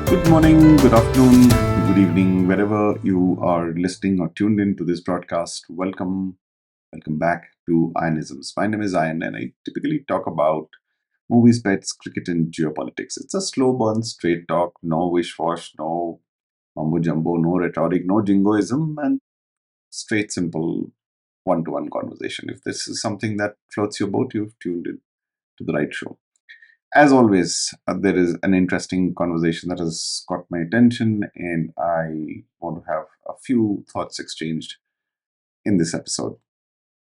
Good morning, good afternoon, good evening, wherever you are listening or tuned in to this broadcast. Welcome back to Ionisms. My name is Ian, and I typically talk about movies, pets, cricket, and geopolitics. It's a slow burn, straight talk, no wish wash, no mumbo jumbo, no rhetoric, no jingoism, and straight, simple one to one conversation. If this is something that floats your boat, you've tuned in to the right show. As always, there is an interesting conversation that has caught my attention, and I want to have a few thoughts exchanged in this episode.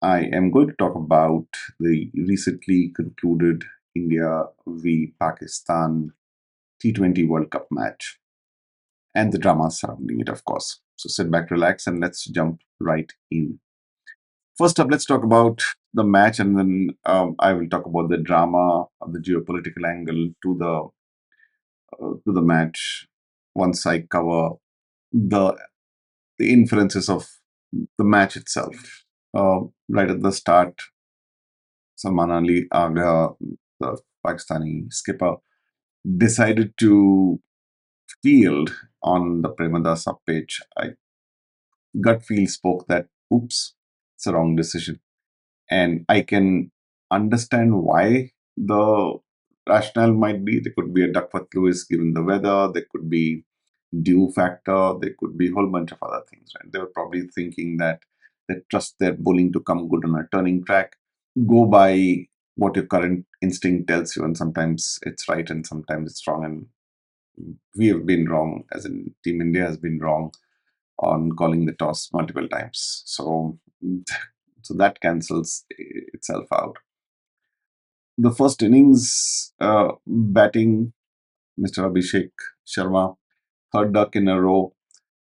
I am going to talk about the recently concluded India v Pakistan T20 World Cup match and the drama surrounding it, of course. So sit back, relax, and let's jump right in. First up, let's talk about the match, and then I will talk about the drama, the geopolitical angle to the match once I cover the the inferences of the match itself. Right at the start, Salman Ali Agha, the Pakistani skipper, decided to field on the Premadasa pitch. I gut feel spoke that, oops, it's a wrong decision. And I can understand why the rationale might be. There could be a Duckworth Lewis given the weather, there could be due factor, there could be a whole bunch of other things, right? They were probably thinking that they trust their bowling to come good on a turning track, go by what your current instinct tells you, and sometimes it's right and sometimes it's wrong. And we have been wrong, as in Team India has been wrong on calling the toss multiple times. So that cancels itself out. The first innings, batting, Mr. Abhishek Sharma, third duck in a row.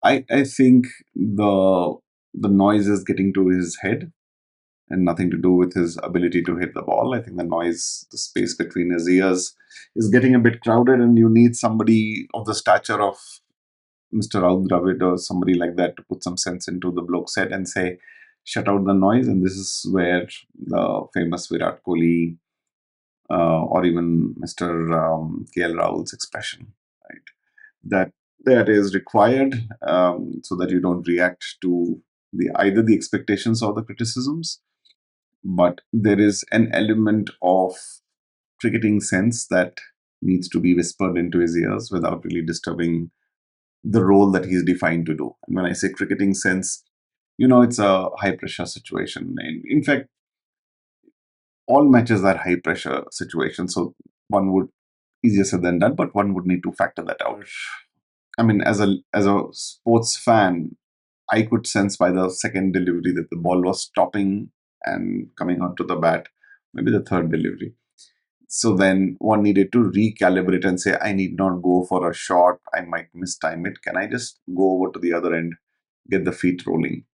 I think the noise is getting to his head and nothing to do with his ability to hit the ball. I think the noise, the space between his ears, is getting a bit crowded, and you need somebody of the stature of Mr. Raul Dravid or somebody like that to put some sense into the bloke's head and say, shut out the noise. And this is where the famous Virat Kohli or even Mr. KL Rahul's expression, right? That that is required so that you don't react to the either the expectations or the criticisms. But there is an element of cricketing sense that needs to be whispered into his ears without really disturbing the role that he's defined to do. And when I say cricketing sense, it's a high pressure situation. In fact, all matches are high pressure situations. So one would easier said than done, but one would need to factor that out. I mean, as a sports fan, I could sense by the second delivery that the ball was stopping and coming onto the bat, maybe the third delivery. So then one needed to recalibrate and say, I need not go for a shot. I might mistime it. Can I just go over to the other end, get the feet rolling?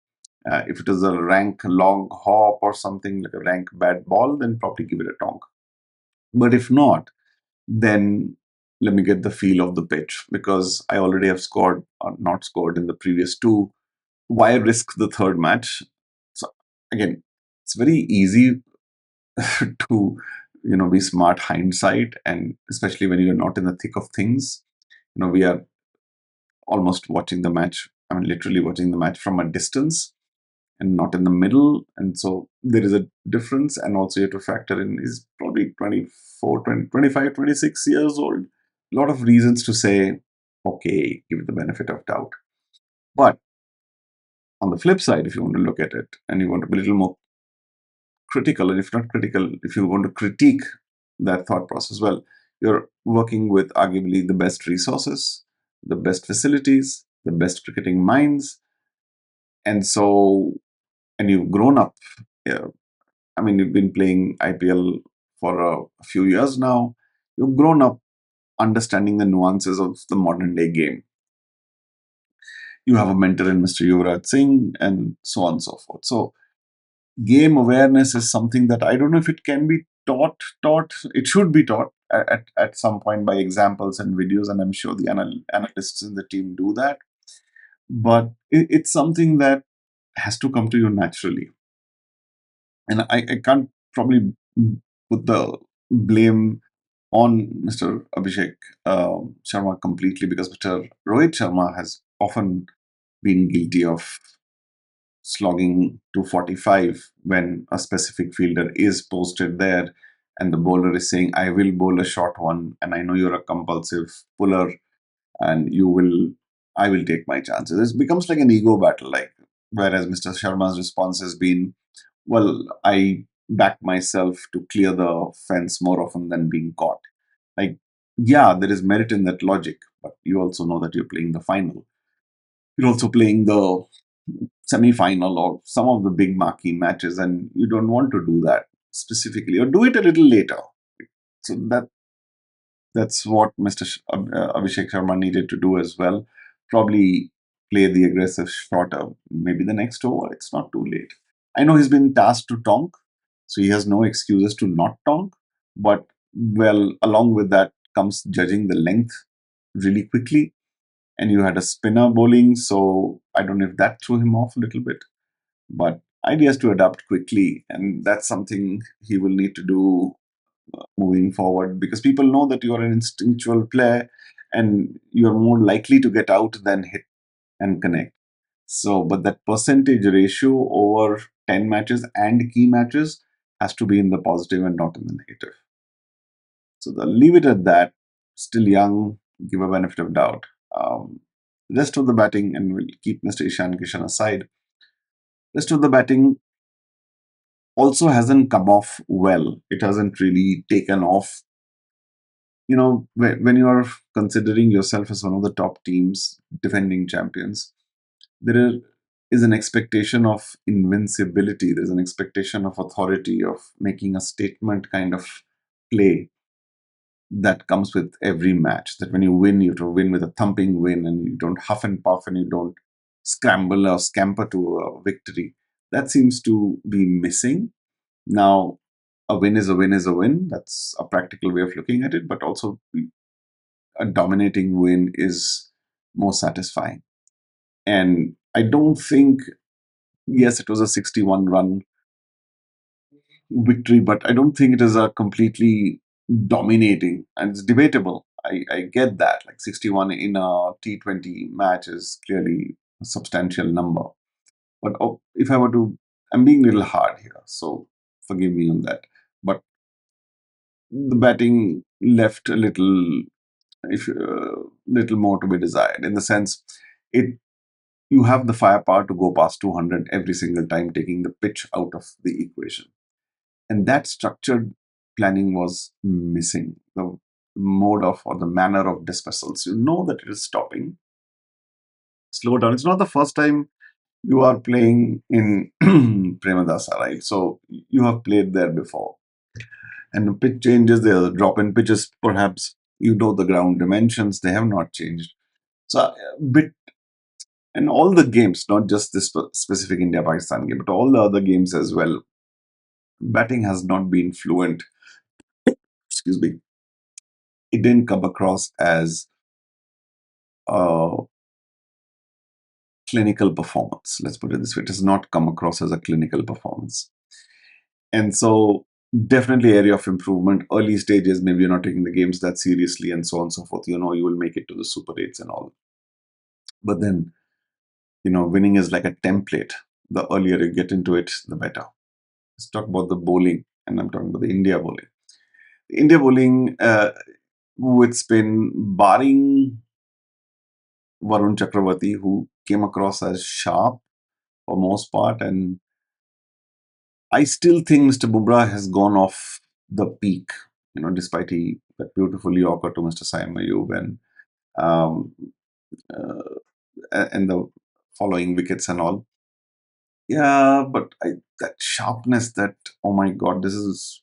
If it is a rank long hop or something like a rank bad ball, then probably give it a tonk. But if not, then let me get the feel of the pitch because I already have scored or not scored in the previous two. Why risk the third match? So again, it's very easy to be smart hindsight, and especially when you're not in the thick of things. We are almost watching the match. I mean, literally watching the match from a distance and not in the middle. And so there is a difference. And also you have to factor in is probably 24, 20, 25, 26 years old. A lot of reasons to say, okay, give it the benefit of doubt. But on the flip side, if you want to look at it and you want to be a little more critical, and if not critical, if you want to critique that thought process, well, you're working with arguably the best resources, the best facilities, the best cricketing minds. And so, and you've grown up. Yeah, I mean, you've been playing IPL for a few years now. You've grown up understanding the nuances of the modern day game. You have a mentor in Mr. Yuvraj Singh, and so on and so forth. So, game awareness is something that I don't know if it can be taught. It should be taught at some point by examples and videos, and I'm sure the analysts in the team do that. But it's something that has to come to you naturally. And I can't probably put the blame on Mr. Abhishek Sharma completely, because Mr. Rohit Sharma has often been guilty of slogging to 45 when a specific fielder is posted there and the bowler is saying, I will bowl a short one, and I know you're a compulsive puller, and I will take my chances. It becomes like an ego battle, like, whereas Mr. Sharma's response has been, well, I back myself to clear the fence more often than being caught. Like, yeah, there is merit in that logic, but you also know that you're playing the final. You're also playing the semi-final or some of the big marquee matches, and you don't want to do that specifically, or do it a little later. So that's what Mr. Abhishek Sharma needed to do as well. Probably play the aggressive shorter, maybe the next over. It's not too late. I know he's been tasked to tonk, so he has no excuses to not tonk. But, well, along with that comes judging the length really quickly. And you had a spinner bowling, so I don't know if that threw him off a little bit. But idea is to adapt quickly, and that's something he will need to do moving forward, because people know that you are an instinctual player and you're more likely to get out than hit and connect. So, but that percentage ratio over 10 matches and key matches has to be in the positive and not in the negative. So, leave it at that. Still young, give a benefit of doubt. Rest of the batting, and we'll keep Mr. Ishan Kishan aside. Rest of the batting also hasn't come off well. It hasn't really taken off. When you are considering yourself as one of the top teams, defending champions, there is an expectation of invincibility. There's an expectation of authority, of making a statement kind of play that comes with every match. That when you win, you have to win with a thumping win, and you don't huff and puff, and you don't scramble or scamper to a victory. That seems to be missing. Now, a win is a win is a win. That's a practical way of looking at it, but also a dominating win is more satisfying. And I don't think, yes, it was a 61 run victory, but I don't think it is a completely dominating, and it's debatable. I get that. Like 61 in a T20 match is clearly a substantial number. But if I were to, I'm being a little hard here, so forgive me on that. But the batting left a little more to be desired, in the sense, it you have the firepower to go past 200 every single time, taking the pitch out of the equation. And that structured planning was missing. The mode of, or the manner of dismissals. You know that it is stopping. Slow down. It's not the first time you are playing in Premadasa, right? So you have played there before. And the pitch changes, there are drop in pitches, perhaps. You know the ground dimensions, they have not changed. So, bit, and all the games, not just this specific India Pakistan game, but all the other games as well, batting has not been fluent. Excuse me. It didn't come across as a clinical performance. Let's put it this way. It has not come across as a clinical performance. And so, definitely area of improvement. Early stages, maybe you're not taking the games that seriously, and so on and so forth. You will make it to the Super 8s and all. But then, winning is like a template. The earlier you get into it, the better. Let's talk about the bowling, and I'm talking about the India bowling. The India bowling, with spin, barring Varun Chakravarti, who came across as sharp for most part, and I still think Mr. Bumrah has gone off the peak. Despite that beautiful Yorker to Mr. Saim Ayub, um, uh, and the following wickets and all. Yeah, but that sharpness, that, oh my God, this is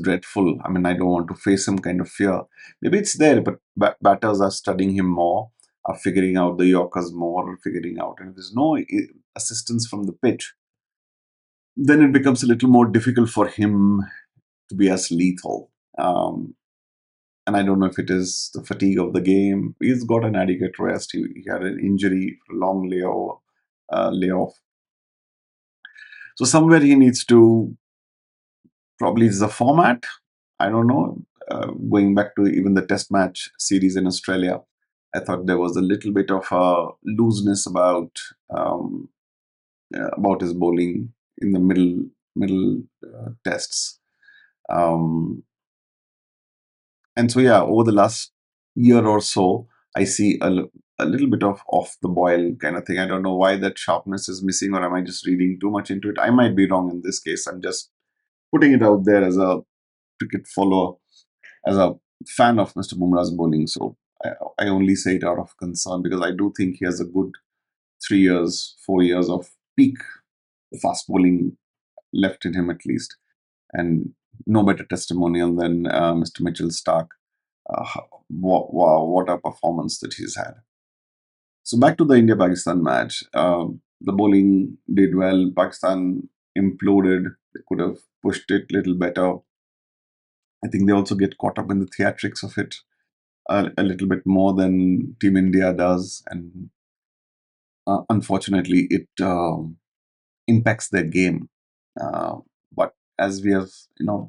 dreadful. I mean, I don't want to face some kind of fear. Maybe it's there, but batters are studying him more, are figuring out the Yorkers more, figuring out, and if there's no assistance from the pitch, then it becomes a little more difficult for him to be as lethal. Um, and I don't know if it is the fatigue of the game. He's got an adequate rest. He had an injury, long layoff. So somewhere he needs to, probably it's the format. I don't know. going back to even the Test match series in Australia, I thought there was a little bit of looseness um, about his bowling in the middle tests. Um, and so yeah, over the last year or so, I see a little bit of off the boil kind of thing. I don't know why that sharpness is missing, or am I just reading too much into it? I might be wrong in this case. I'm just putting it out there as a cricket follower, as a fan of Mr. Bumrah's bowling. So I only say it out of concern because I do think he has a good 3 years, 4 years of peak fast bowling left in him at least. And no better testimonial than Mr. Mitchell Stark. Wow, what a performance that he's had. So back to the India-Pakistan match. The bowling did well. Pakistan imploded. They could have pushed it a little better. I think they also get caught up in the theatrics of it a little bit more than Team India does, and unfortunately, it impacts their game. Uh, but as we have,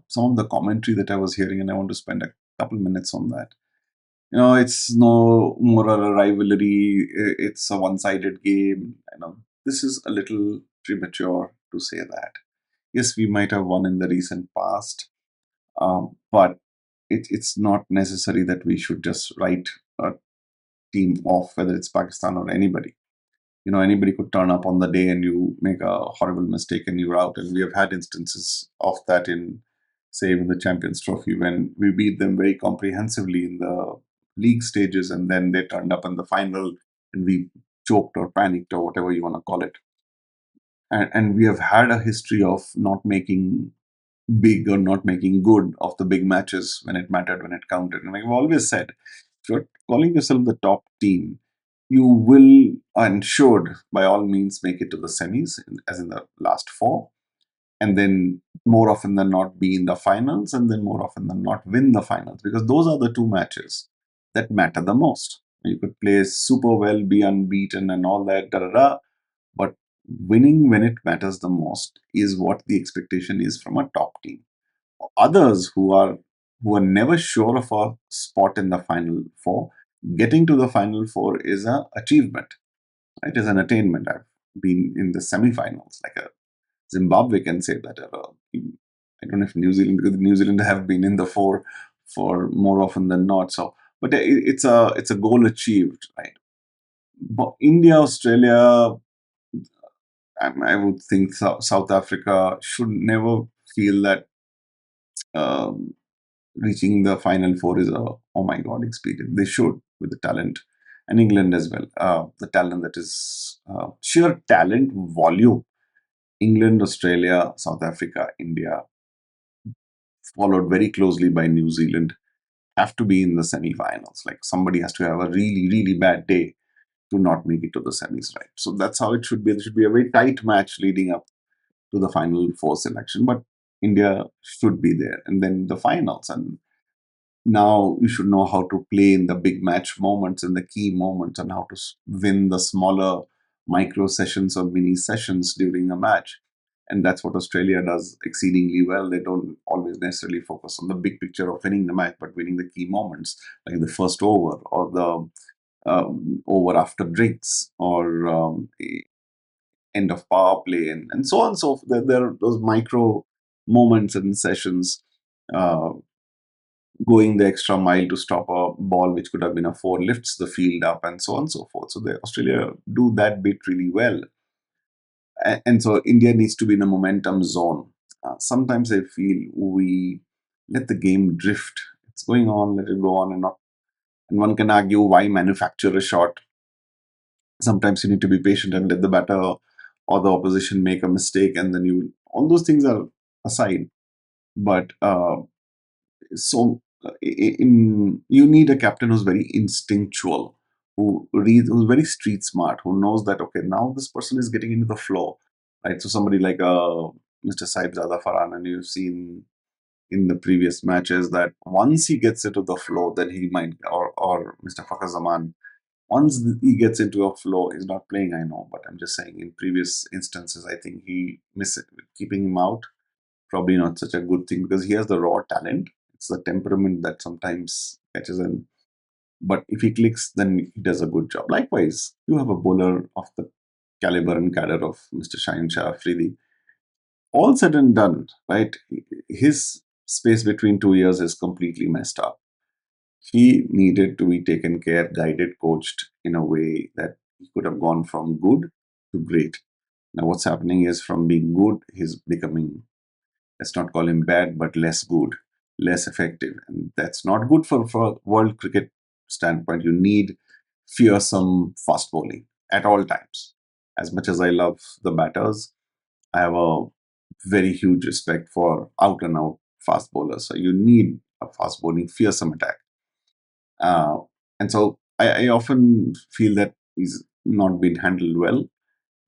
some of the commentary that I was hearing, and I want to spend a couple minutes on that. It's no more a rivalry. It's a one-sided game. This is a little premature to say that. Yes, we might have won in the recent past, but it's not necessary that we should just write a team off, whether it's Pakistan or anybody. Anybody could turn up on the day and you make a horrible mistake and you're out. And we have had instances of that in, say, in the Champions Trophy when we beat them very comprehensively in the league stages, and then they turned up in the final and we choked or panicked or whatever you want to call it. And we have had a history of not making big or not making good of the big matches when it mattered, when it counted. And I've always said, if you're calling yourself the top team, you will and should, by all means, make it to the semis, as in the last four, and then more often than not be in the finals, and then more often than not win the finals, because those are the two matches that matter the most. You could play super well, be unbeaten, and all that, da da da, but winning when it matters the most is what the expectation is from a top team. Others who are never sure of a spot in the final four, getting to the final four is a achievement. It is an attainment. I've been in the semi-finals, like a Zimbabwe can say that. I don't know if New Zealand, because New Zealand have been in the four for more often than not. So, but it's a goal achieved, right? But India, Australia, I would think South Africa should never feel that um, reaching the final four is a oh my god experience. They should, with the talent, and England as well. The talent, that is sheer talent volume. England, Australia, South Africa, India, followed very closely by New Zealand, have to be in the semi-finals. Like somebody has to have a really really bad day to not make it to the semis, right? So that's how it should be. It should be a very tight match leading up to the final four selection, but India should be there, and then the finals. And now you should know how to play in the big match moments and the key moments, and how to win the smaller micro sessions or mini sessions during a match. And that's what Australia does exceedingly well. They don't always necessarily focus on the big picture of winning the match, but winning the key moments, like the first over or the over after drinks, or the end of power play, and so on. So there are those micro moments and sessions, uh, going the extra mile to stop a ball which could have been a four, lifts the field up, and so on and so forth. So the Australia do that bit really well. And so India needs to be in a momentum zone. Sometimes I feel we let the game drift. It's going on, let it go on, and not. And one can argue, why manufacture a shot? Sometimes you need to be patient and let the batter or the opposition make a mistake, and then you, all those things are aside. But so in you need a captain who's very instinctual, who's very street smart, who knows that okay, now this person is getting into the flow, right? So somebody like Mr. Saib Zada Farhan, and you've seen in the previous matches that once he gets into the flow, then he might, or Mr. Fakhar Zaman, once he gets into a flow, he's not playing, I know, but I'm just saying in previous instances, I think he miss it. Keeping him out, probably not such a good thing, because he has the raw talent. It's the temperament that sometimes catches him. But if he clicks, then he does a good job. Likewise, you have a bowler of the caliber and cadre of Mr. Shaheen Shah Afridi. All said and done, right? His space between 2 years is completely messed up. He needed to be taken care, guided, coached in a way that he could have gone from good to great. Now, what's happening is from being good, he's becoming, let's not call him bad, but less good, less effective. And that's not good for world cricket standpoint. You need fearsome fast bowling at all times. As much as I love the batters, I have a very huge respect for out and out fast bowlers. So you need a fast bowling, fearsome attack. Uh, and so I often feel that he's not been handled well.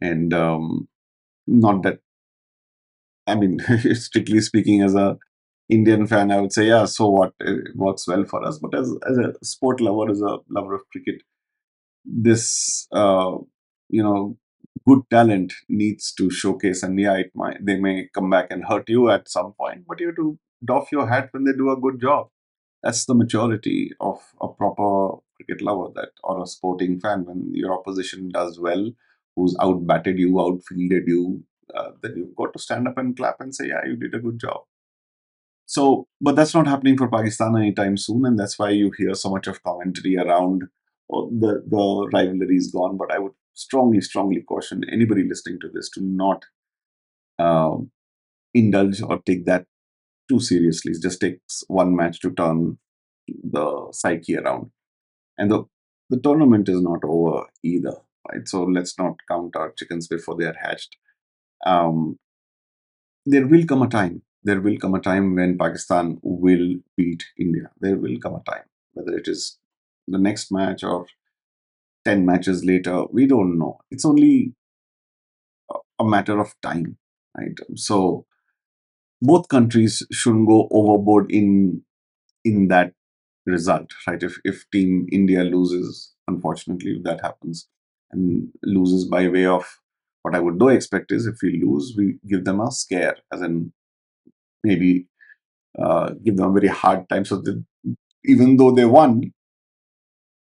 And not that, I mean, strictly speaking, as a Indian fan, I would say, yeah, so what? It works well for us. But as a sport lover, as a lover of cricket, this, good talent needs to showcase. And yeah, they may come back and hurt you at some point, but you have to doff your hat when they do a good job. That's the maturity of a proper cricket lover, that or a sporting fan. When your opposition does well, who's out batted you, outfielded you, then you've got to stand up and clap and say, yeah, you did a good job. So, but that's not happening for Pakistan anytime soon, and that's why you hear so much of commentary around, oh, the rivalry is gone. But I would strongly, strongly caution anybody listening to this to not um, indulge or take that too seriously. It just takes one match to turn the psyche around. And the tournament is not over either, right? So let's not count our chickens before they are hatched. Um, there will come a time. There will come a time when Pakistan will beat India. There will come a time, whether it is the next match or 10 matches later. We don't know. It's only a matter of time, right? So both countries shouldn't go overboard in that result, right? If Team India loses, unfortunately, if that happens, and loses by way of, what I would do expect is, if we lose, we give them a scare, as in maybe give them a very hard time, so that even though they won,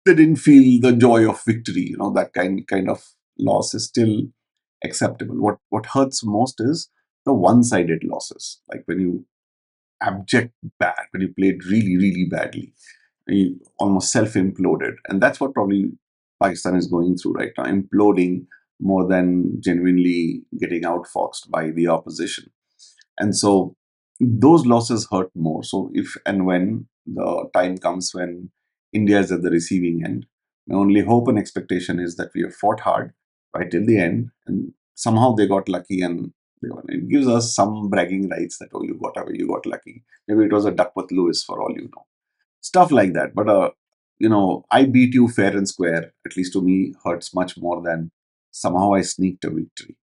they didn't feel the joy of victory. That kind of loss is still acceptable. What hurts most is the one-sided losses, like when you abject bad, when you played really, really badly. He almost self imploded. And that's what probably Pakistan is going through right now, imploding more than genuinely getting outfoxed by the opposition. And so those losses hurt more. So if and when the time comes when India is at the receiving end, my only hope and expectation is that we have fought hard right till the end, and somehow they got lucky and they won. It gives us some bragging rights that, oh, you got away, you got lucky. Maybe it was a Duckworth Lewis for all you know, stuff like that. But I beat you fair and square, at least to me, hurts much more than somehow I sneaked a victory.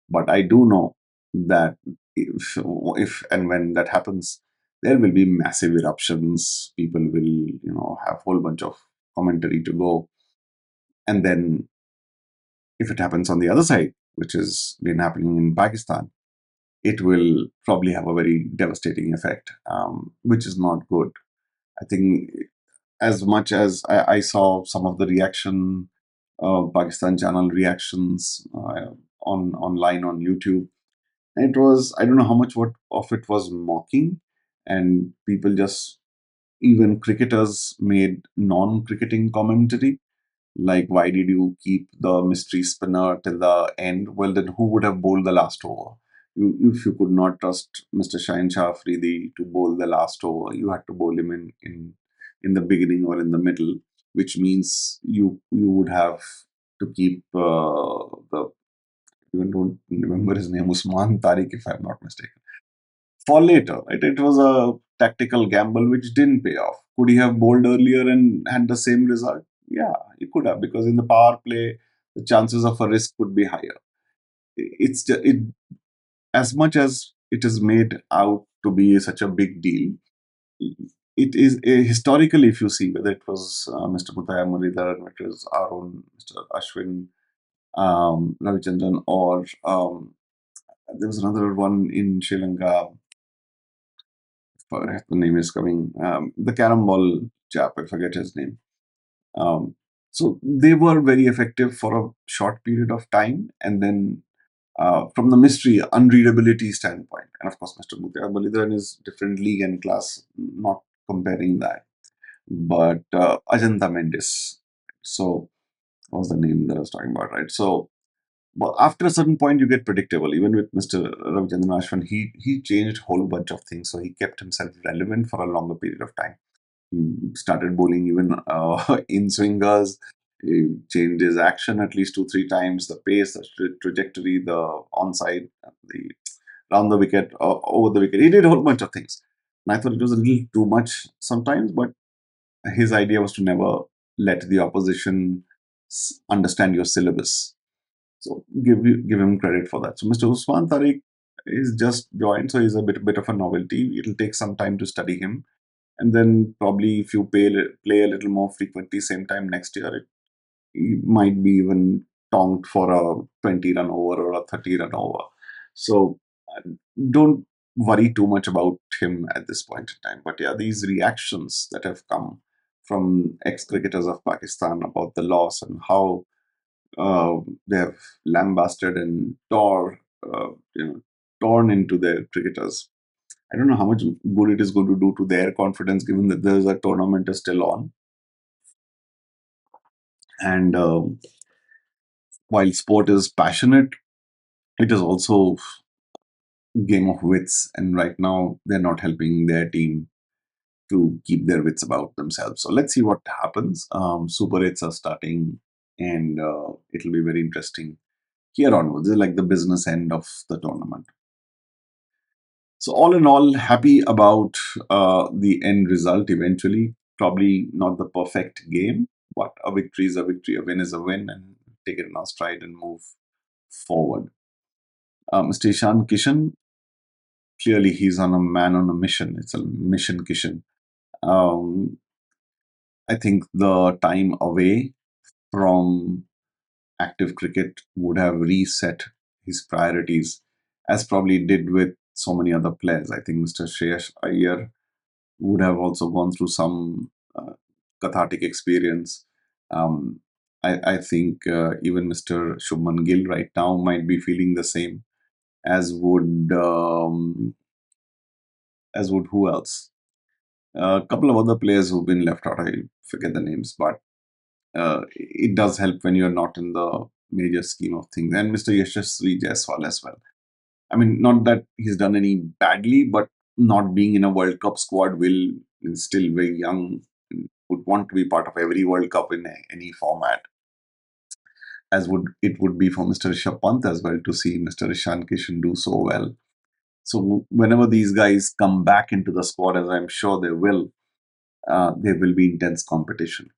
But I do know that if and when that happens, there will be massive eruptions. People will, have a whole bunch of commentary to go. And then if it happens on the other side, which has been happening in Pakistan, it will probably have a very devastating effect, which is not good. I think, as much as I saw some of the reaction, Pakistan channel reactions on online on YouTube, it was, I don't know how much what of it was mocking, and people just, even cricketers made non-cricketing commentary, like, why did you keep the mystery spinner till the end? Well, then who would have bowled the last over? If you could not trust Mr. Shaheen Shah Afridi to bowl the last over, you had to bowl him in the beginning or in the middle, which means you would have to keep the, even don't remember his name, Usman Tariq, if I'm not mistaken, for later. Right? It was a tactical gamble which didn't pay off. Could he have bowled earlier and had the same result? Yeah, he could have, because in the power play, the chances of a risk would be higher. It's just, as much as it is made out to be such a big deal, it is historically, if you see, whether it was Mr. Mutaya Muridhar, it was our own Mr. Ashwin Ravichandran, or there was another one in Sri Lanka, forget the name is coming. The carom ball chap, I forget his name. Um, so they were very effective for a short period of time, and then from the mystery, unreadability standpoint, and of course, Mr. Muthiah Balidaran is different league and class, not comparing that. But Ajanta Mendes. So what was the name that I was talking about, right? So but after a certain point, you get predictable. Even with Mr. Ravichandran Ashwin, he changed a whole bunch of things, so he kept himself relevant for a longer period of time. He started bowling even in swingers. He changed his action at least two, three times. The pace, the trajectory, the onside, the round the wicket, over the wicket. He did a whole bunch of things. And I thought it was a little too much sometimes, but his idea was to never let the opposition understand your syllabus. So give him credit for that. So Mr. Usman Tariq is just joined, so he's a bit of a novelty. It'll take some time to study him, and then probably if you play a little more frequently, same time next year, it might be even tonked for a 20 run over or a 30 run over. So uh, don't worry too much about him at this point in time. But yeah, these reactions that have come from ex-cricketers of Pakistan about the loss and how they have lambasted and torn into their cricketers. I don't know how much good it is going to do to their confidence, given that there's a tournament is still on. And while sport is passionate, it is also game of wits. And right now, they're not helping their team to keep their wits about themselves. So let's see what happens. Super 8s are starting, and it'll be very interesting here onwards. This is like the business end of the tournament. So all in all, happy about the end result eventually. Probably not the perfect game, but a victory is a victory, a win is a win, and take it in our stride and move forward. Mr. Ishan Kishan, clearly he's on a man on a mission. It's a mission Kishan. Um, I think the time away from active cricket would have reset his priorities, as probably did with so many other players. I think Mr. Shreyas Iyer would have also gone through some cathartic experience. Um, I think even Mr. Shubman Gill right now might be feeling the same, as would who else? A couple of other players who've been left out. I forget the names, but it does help when you're not in the major scheme of things. And Mr. Yashasvi Jaiswal as well. I mean, not that he's done any badly, but not being in a World Cup squad will is still very young. Would want to be part of every World Cup in any format, as would it would be for Mr. Rishabh Pant as well to see Mr. Ishan Kishan do so well. So whenever these guys come back into the squad, as I'm sure they will, there will be intense competition.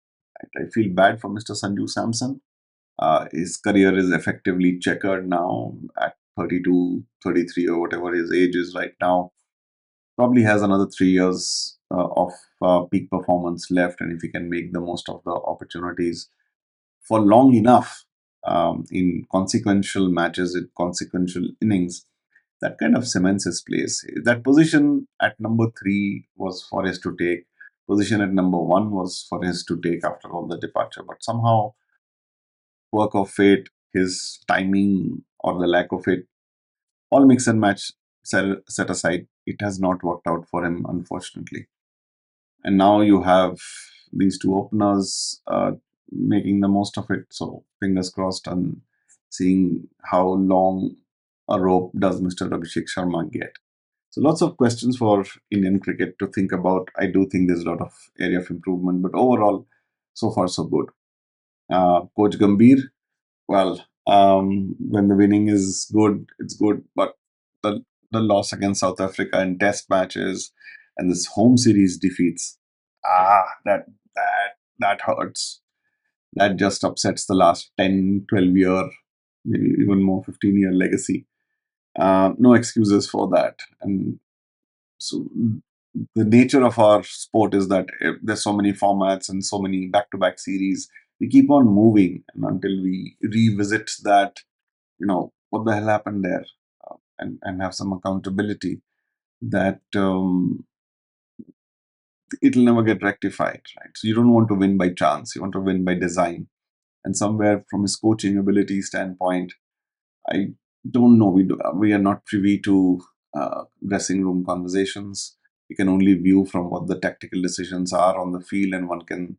Right? I feel bad for Mr. Sanju Samson. His career is effectively checkered now at 32, 33, or whatever his age is right now. Probably has another 3 years of peak performance left, and if he can make the most of the opportunities for long enough in consequential matches, in consequential innings, that kind of cements his place. That position at number three was for his to take. Position at number one was for his to take after all the departure. But somehow, work of fate, his timing, or the lack of it, all mix and match set aside, it has not worked out for him, unfortunately. And now you have these two openers making the most of it. So fingers crossed and seeing how long a rope does Mr. Abhishek Sharma get. So lots of questions for Indian cricket to think about. I do think there's a lot of area of improvement, but overall, so far so good. Coach Gambhir, well, when the winning is good, it's good, but the the loss against South Africa in Test matches and this home series defeats, that that hurts. That just upsets the last 10, 12 year, maybe even more 15-year legacy. No excuses for that. And so the nature of our sport is that there's so many formats and so many back-to-back series. We keep on moving, and until we revisit that, what the hell happened there, and have some accountability. That it'll never get rectified, right? So you don't want to win by chance, you want to win by design. And somewhere from his coaching ability standpoint, I don't know. We are not privy to dressing room conversations. We can only view from what the tactical decisions are on the field, and one can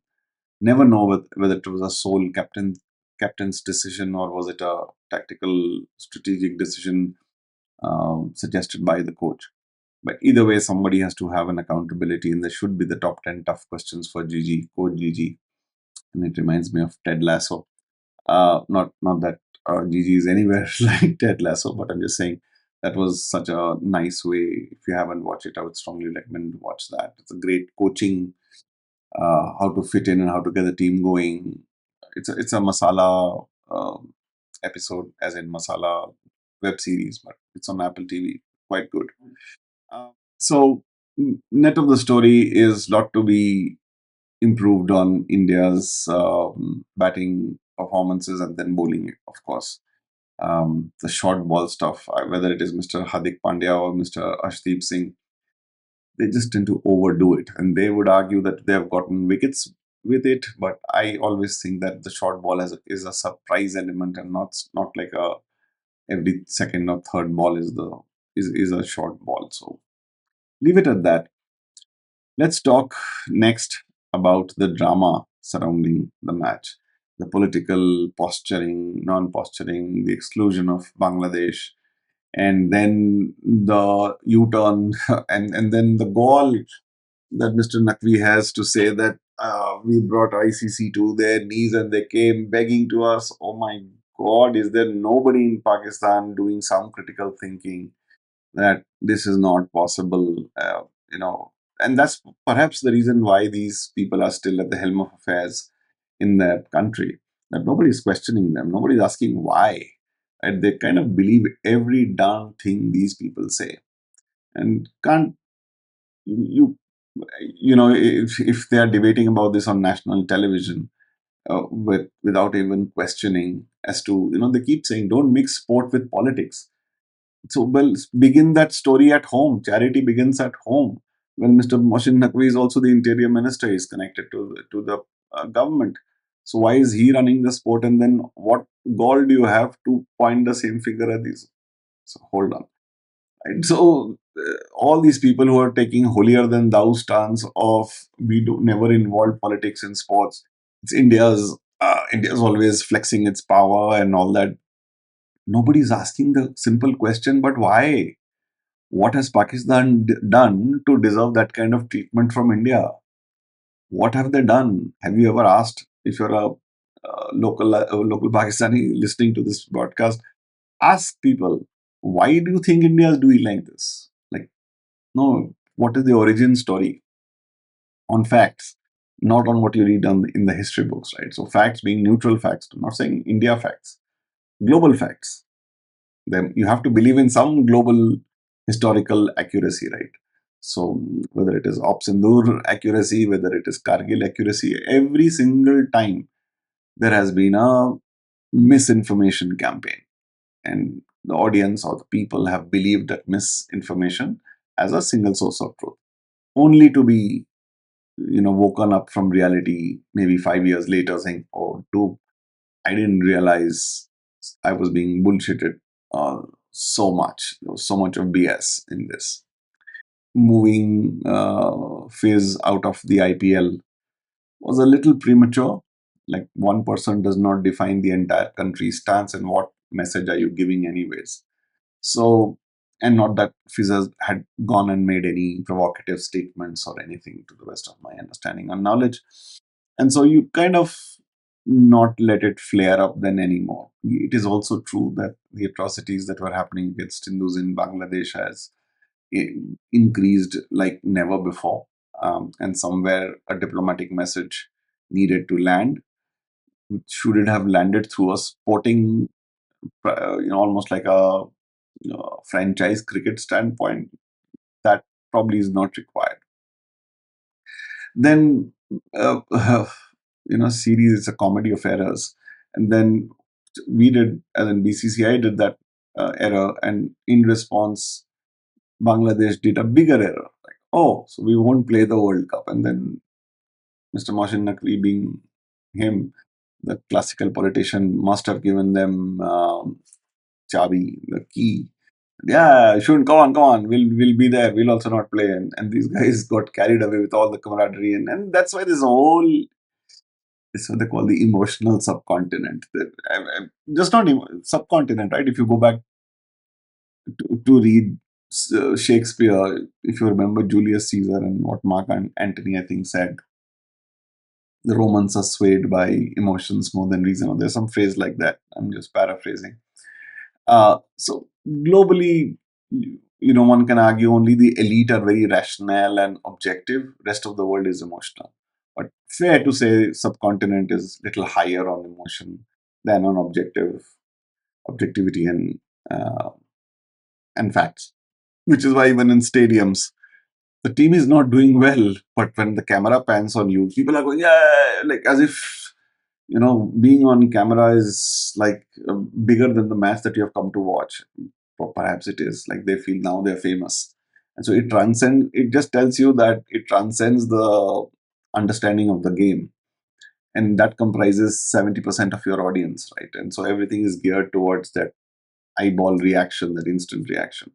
never know whether it was a sole captain's decision or was it a tactical strategic decision suggested by the coach. But either way, somebody has to have an accountability, and there should be the top 10 tough questions for Gigi, Coach Gigi. And it reminds me of Ted Lasso. Not that Gigi is anywhere like Ted Lasso, but I'm just saying that was such a nice way. If you haven't watched it, I would strongly recommend to watch that. It's a great coaching, how to fit in and how to get the team going. It's a masala episode, as in masala web series, but it's on Apple TV. Quite good. So, net of the story is lot to be improved on India's batting performances and then bowling, of course. The short ball stuff, whether it is Mr. Hardik Pandya or Mr. Ashdeep Singh, they just tend to overdo it. And they would argue that they have gotten wickets with it, but I always think that the short ball is a surprise element and not like a every second or third ball is a short ball. So leave it at that. Let's talk next about the drama surrounding the match, the political posturing, non posturing, the exclusion of Bangladesh, and then the U turn, and then the goal that Mr. Naqvi has to say that we brought ICC to their knees and they came begging to us. Oh my God, is there nobody in Pakistan doing some critical thinking that this is not possible? You know, and that's perhaps the reason why these people are still at the helm of affairs in that country. That nobody's questioning them, nobody's asking why. And they kind of believe every darn thing these people say, and can't you if they are debating about this on national television without even questioning as to they keep saying don't mix sport with politics. So, well, begin that story at home. Charity begins at home. When Mr. Moshin Naqvi is also the interior minister, is connected to the government. So why is he running the sport? And then what gall do you have to point the same finger at these? So hold on. Right? So all these people who are taking holier than thou stance of we do never involve politics in sports. It's India's always flexing its power and all that. Nobody's asking the simple question, but why? What has Pakistan done to deserve that kind of treatment from India? What have they done? Have you ever asked if you're a local Pakistani listening to this broadcast? Ask people, why do you think India is doing like this? Like, no, what is the origin story? On facts, not on what you read in the history books, right? So facts being neutral facts, I'm not saying India facts, global facts. Then you have to believe in some global historical accuracy, right? So whether it is Op Sindoor accuracy, whether it is Kargil accuracy, every single time there has been a misinformation campaign, and the audience or the people have believed that misinformation as a single source of truth, only to be woken up from reality maybe 5 years later saying, "Oh, dude, I didn't realize I was being bullshitted so much. There was so much of BS in this." Moving phase out of the IPL was a little premature. Like one person does not define the entire country's stance, and what message are you giving, anyways? So, and not that Fizz had gone and made any provocative statements or anything to the best of my understanding and knowledge. And so you kind of not let it flare up then anymore. It is also true that the atrocities that were happening against Hindus in Bangladesh has increased like never before. And somewhere a diplomatic message needed to land. Should it have landed through a sporting, almost like a franchise cricket standpoint? That probably is not required. Then, series is a comedy of errors. And then we did, and then BCCI did that error. And in response, Bangladesh did a bigger error. oh, so we won't play the World Cup. And then Mr. Moshin Naqvi, being him, the classical politician, must have given them chabi, the key. Yeah, shouldn't come on, come on. We'll be there. We'll also not play. And these guys got carried away with all the camaraderie, and that's why this whole is what they call the emotional subcontinent. Just not subcontinent, right? If you go back to read Shakespeare, if you remember Julius Caesar and what Mark Antony, I think, said, the Romans are swayed by emotions more than reason. Or there's some phrase like that. I'm just paraphrasing. So globally, one can argue only the elite are very rational and objective. Rest of the world is emotional. But fair to say, subcontinent is little higher on emotion than on objectivity uh, and facts. Which is why even in stadiums, the team is not doing well, but when the camera pans on you, people are going, yeah, like as if being on camera is like bigger than the match that you have come to watch. Or perhaps it is like they feel now they're famous, and so it just tells you that it transcends the understanding of the game, and that comprises 70% of your audience, right? And so everything is geared towards that eyeball reaction, that instant reaction.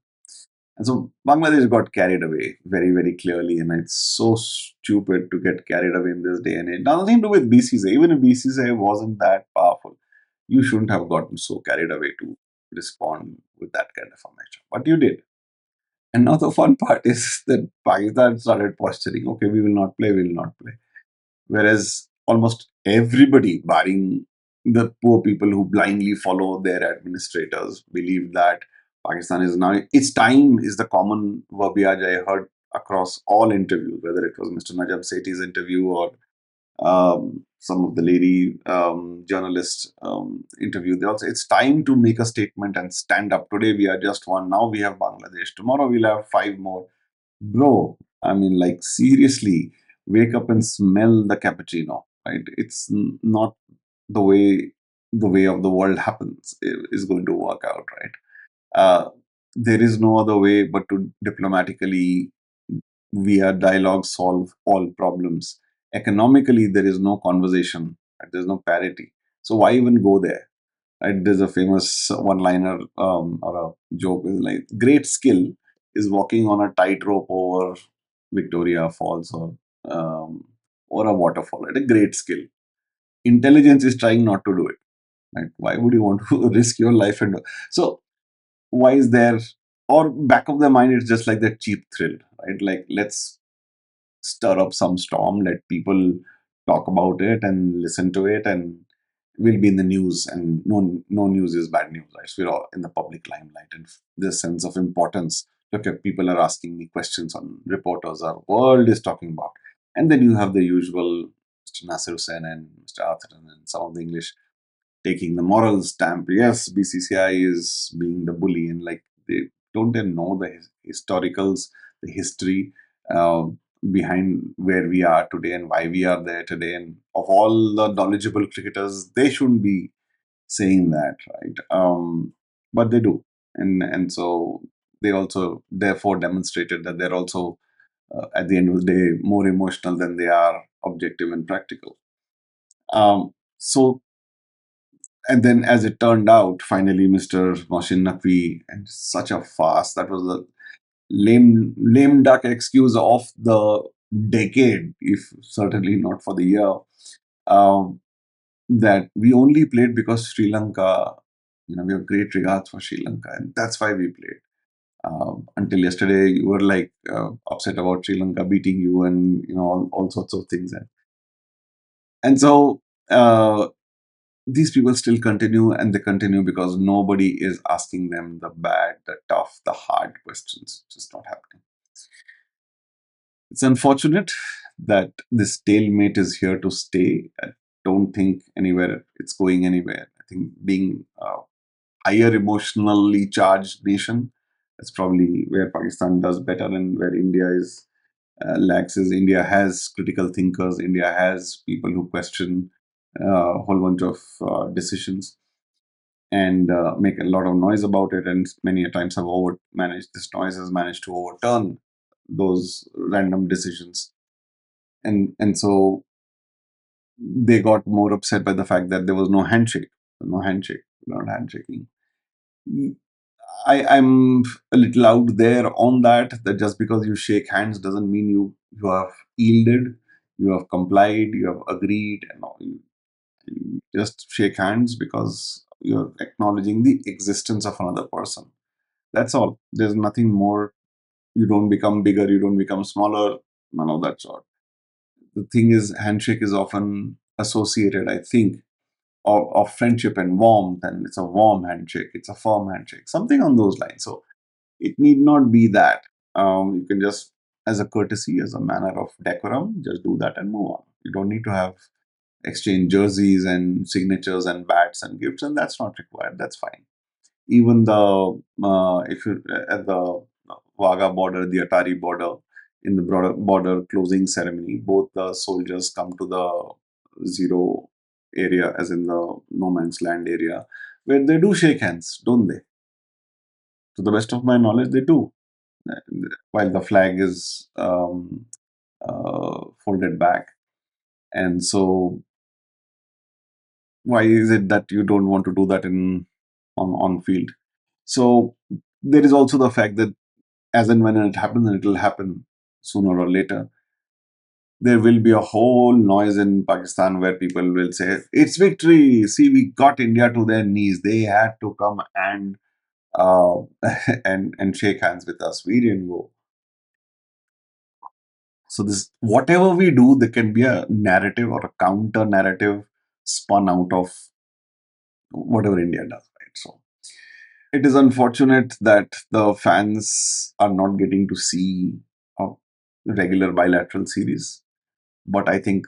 And so Bangladesh got carried away very, very clearly, and it's so stupid to get carried away in this day and age. Nothing to do with BCCI. Even if BCCI wasn't that powerful, you shouldn't have gotten so carried away to respond with that kind of a match. But you did. And now the fun part is that Pakistan started posturing, okay, we will not play, we will not play. Whereas almost everybody, barring the poor people who blindly follow their administrators, believe that Pakistan is now, its time is the common verbiage I heard across all interviews, whether it was Mr. Najam Sethi's interview or some of the lady journalists interview. They also, it's time to make a statement and stand up. Today we are just one. Now we have Bangladesh. Tomorrow we'll have five more. Bro, I mean, like, seriously, wake up and smell the cappuccino, right? It's not the way of the world happens is going to work out, right? Uh, there is no other way but to diplomatically, via dialogue, solve all problems. Economically, there is no conversation, right? There's no parity. So why even go there? Right? There's a famous one-liner or a joke is like, great skill is walking on a tightrope over Victoria Falls or a waterfall. Right? A great skill. Intelligence is trying not to do it. Right? Why would you want to risk your life and so? Why is there, or back of the mind, it's just like that cheap thrill, right? Like, let's stir up some storm, let people talk about it and listen to it, and we'll be in the news. And no news is bad news, right? So we're all in the public limelight, and this sense of importance. Look, if people are asking me questions, on reporters, our world is talking about. And then you have the usual Mr. Nasir Hussain and Mr. Arthur and some of the English taking the moral stamp. Yes, BCCI is being the bully, and like, they know the historicals, the history uh, behind where we are today and why we are there today. And of all the knowledgeable cricketers, they shouldn't be saying that, right? But they do, and so they also therefore demonstrated that they're also at the end of the day more emotional than they are objective and practical. So and then, as it turned out, finally, Mr. Moshin Naqvi, and such a fast, that was the lame duck excuse of the decade, if certainly not for the year, um, that we only played because Sri Lanka, we have great regards for Sri Lanka, and that's why we played. Until yesterday, you were like upset about Sri Lanka beating you, and all sorts of things, and so. These people still continue, and they continue because nobody is asking them the bad, the tough, the hard questions. It's just not happening. It's unfortunate that this stalemate is here to stay. I don't think anywhere it's going anywhere. I think being a higher emotionally charged nation, that's probably where Pakistan does better, and where India is lacks is India has critical thinkers. India has people who question a whole bunch of decisions and make a lot of noise about it, and many a times have over managed this noise has managed to overturn those random decisions. And so they got more upset by the fact that there was no handshake, no handshake, not handshaking. I'm a little out there on that. That just because you shake hands doesn't mean you have yielded, you have complied, you have agreed, and all. You just shake hands because you're acknowledging the existence of another person. That's all. There's nothing more. You don't become bigger, you don't become smaller, none of that sort. The thing is, handshake is often associated, I think, of friendship and warmth, and it's a warm handshake, it's a firm handshake, something on those lines. So it need not be that. You can just, as a courtesy, as a manner of decorum, just do that and move on. You don't need to have exchange jerseys and signatures and bats and gifts, and that's not required. That's fine. Even the if you at the Wagah border, the Atari border, in the border closing ceremony, both the soldiers come to the zero area, as in the no man's land area, where they do shake hands, don't they? To the best of my knowledge, they do. While the flag is folded back, and so why is it that you don't want to do that in on field? So there is also the fact that as and when it happens, and it will happen sooner or later, there will be a whole noise in Pakistan where people will say, "It's victory! See, we got India to their knees. They had to come and uh, and shake hands with us. We didn't go." So this, whatever we do, there can be a narrative or a counter narrative spun out of whatever India does, right? So it is unfortunate that the fans are not getting to see a regular bilateral series. But I think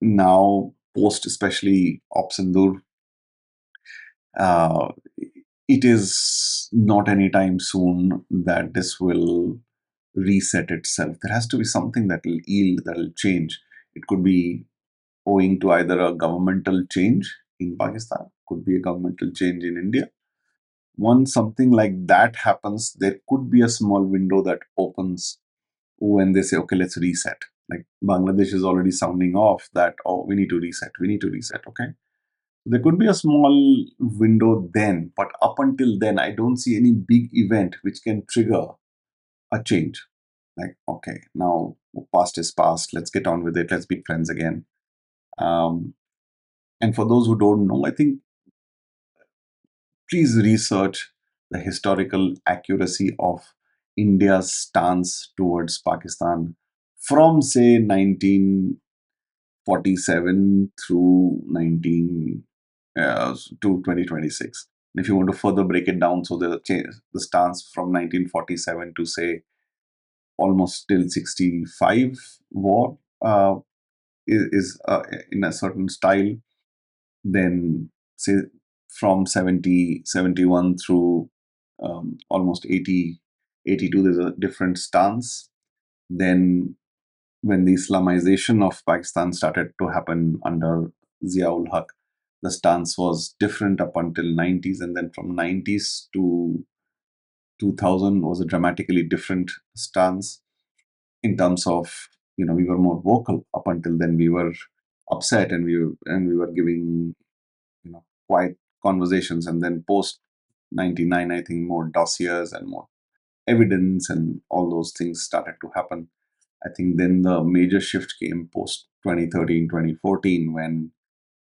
now, post especially Op Sindoor, uh, it is not anytime soon that this will reset itself. There has to be something that will yield, that will change. It could be owing to either a governmental change in Pakistan, could be a governmental change in India. Once something like that happens, there could be a small window that opens when they say, okay, let's reset. Like Bangladesh is already sounding off that, oh, we need to reset, okay? There could be a small window then, but up until then, I don't see any big event which can trigger a change. Like, okay, now past is past, let's get on with it, let's be friends again. Um, and for those who don't know, I think please research the historical accuracy of India's stance towards Pakistan from, say, 1947 through 19 to 2026. And if you want to further break it down, so the stance from 1947 to, say, almost till 65 war is in a certain style. Then, say, from 70 71 through almost 80 82, there's a different stance. Then when the Islamization of Pakistan started to happen under Ziaul Haq, the stance was different up until 90s, and then from 90s to 2000 was a dramatically different stance in terms of, we were more vocal. Up until then, we were upset, and we were giving, quiet conversations, and then post 99, I think more dossiers and more evidence and all those things started to happen. I think then the major shift came post 2013, 2014, when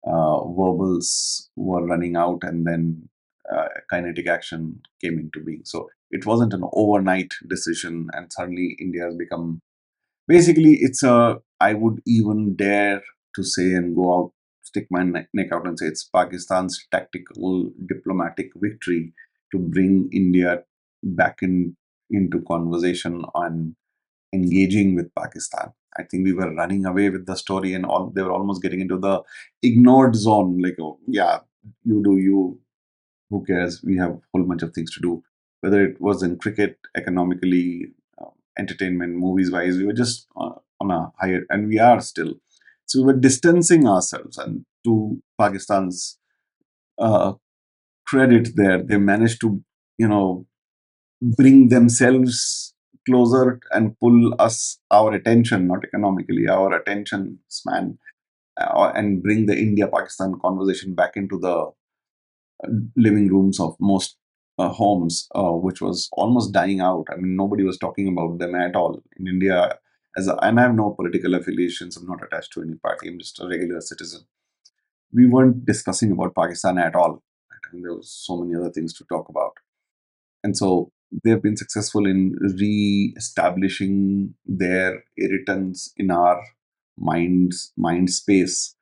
verbals were running out, and then kinetic action came into being. So it wasn't an overnight decision, and suddenly India has become, basically, it's a, I would even dare to say and go out, stick my neck out and say it's Pakistan's tactical diplomatic victory to bring India back into conversation on engaging with Pakistan. I think we were running away with the story, and all they were almost getting into the ignored zone. Like, oh, yeah, you do you. Who cares? We have a whole bunch of things to do. Whether it was in cricket, economically, entertainment, movies wise, we were just on a higher, and we are still. So we were distancing ourselves, and to Pakistan's uh, credit, there they managed to, bring themselves closer and pull us our attention, not economically, our attention span, and bring the India Pakistan conversation back into the living rooms of most homes, which was almost dying out. I mean, nobody was talking about them at all in India. And I have no political affiliations. I'm not attached to any party. I'm just a regular citizen. We weren't discussing about Pakistan at all. Right? I mean, there was so many other things to talk about, and so they've been successful in re-establishing their irritants in our mind space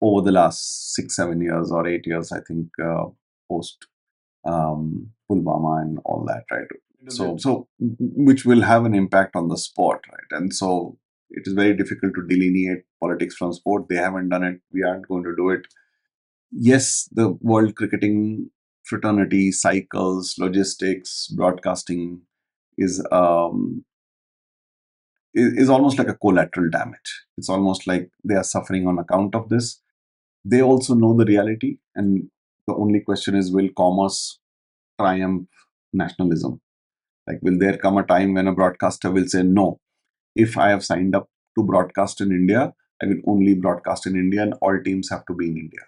over the last 6 7 years or 8 years, I think, post Pulwama and all that, right? Which will have an impact on the sport, right? And so it is very difficult to delineate politics from sport. They haven't done it. We aren't going to do it. Yes, the world cricketing fraternity, cycles, logistics, broadcasting is is almost like a collateral damage. It's almost like they are suffering on account of this. They also know the reality, and the only question is, will commerce triumph nationalism? Like, will there come a time when a broadcaster will say, no, if I have signed up to broadcast in India, I will only broadcast in India and all teams have to be in India.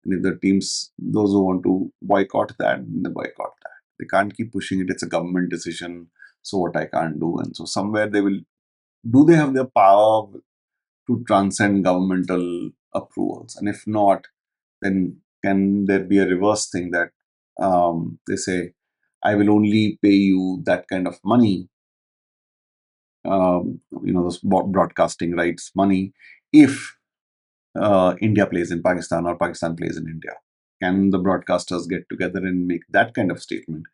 And if the teams, those who want to boycott that, then they boycott that. They can't keep pushing it. It's a government decision. So what I can't do. And so somewhere they will, do they have the power to transcend governmental approvals? And if not, then can there be a reverse thing that they say, I will only pay you that kind of money, those broadcasting rights money, if India plays in Pakistan or Pakistan plays in India? Can the broadcasters get together and make that kind of statement?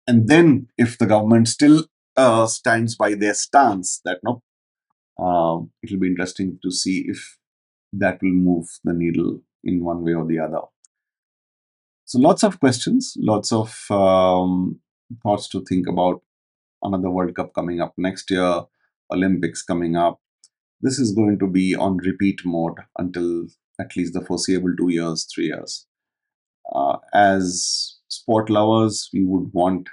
And then, if the government still stands by their stance that no, it'll be interesting to see if that will move the needle in one way or the other. So, lots of questions, lots of thoughts to think about. Another World Cup coming up next year, Olympics coming up. This is going to be on repeat mode until at least the foreseeable 2 years, 3 years. As sport lovers, we would want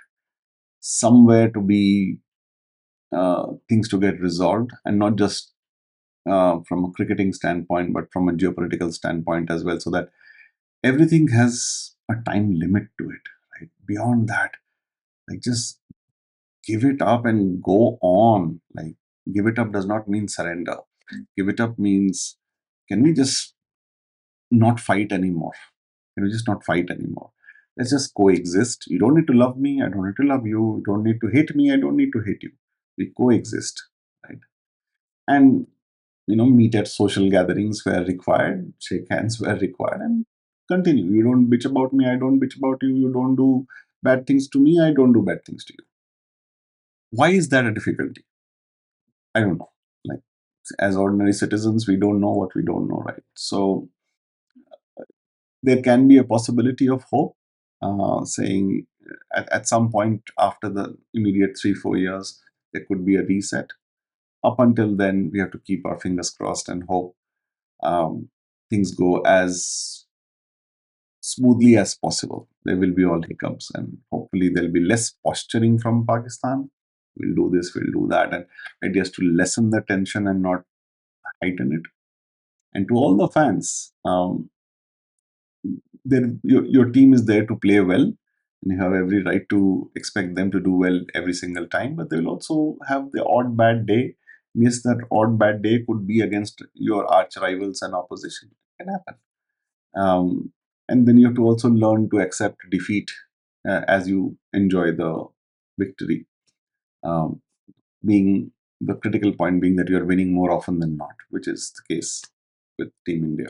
somewhere to be things to get resolved, and not just from a cricketing standpoint, but from a geopolitical standpoint as well, so that everything has a time limit to it. Right? Beyond that, like, just give it up and go on. Like, give it up does not mean surrender. Give it up means, can we just not fight anymore? Can we just not fight anymore? Let's just coexist. You don't need to love me. I don't need to love you. You don't need to hate me. I don't need to hate you. We coexist, right? And meet at social gatherings where required, shake hands where required, and continue. You don't bitch about me. I don't bitch about you. You don't do bad things to me. I don't do bad things to you. Why is that a difficulty? I don't know. Like, as ordinary citizens, we don't know what we don't know, right? So there can be a possibility of hope, saying at some point after the immediate 3 4 years, there could be a reset. Up until then, we have to keep our fingers crossed and hope things go as smoothly as possible. There will be all hiccups, and hopefully there'll be less posturing from Pakistan. We'll do this, we'll do that, and ideas to lessen the tension and not heighten it. And to all the fans, your team is there to play well, and you have every right to expect them to do well every single time. But they will also have the odd bad day. Yes, that odd bad day could be against your arch rivals and opposition. It can happen. And then you have to also learn to accept defeat as you enjoy the victory. Um, being the critical point being that you're winning more often than not, which is the case with Team India.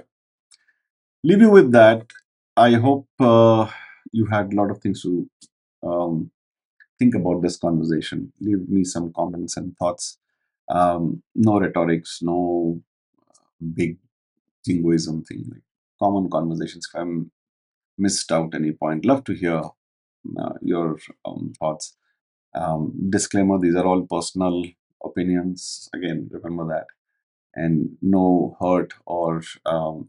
Leave you with that. I hope you had a lot of things to think about this conversation. Leave me some comments and thoughts. No rhetorics, no big jingoism thing. Like, common conversations. If I'm missed out any point, love to hear your thoughts. Disclaimer: these are all personal opinions. Again, remember that. And no hurt or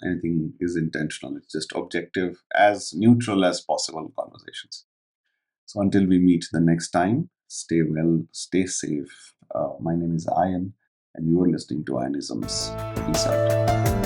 anything is intentional. It's just objective, as neutral as possible conversations. So until we meet the next time, Stay well, stay safe. My name is Ayan, and you are listening to Ionisms. Peace out.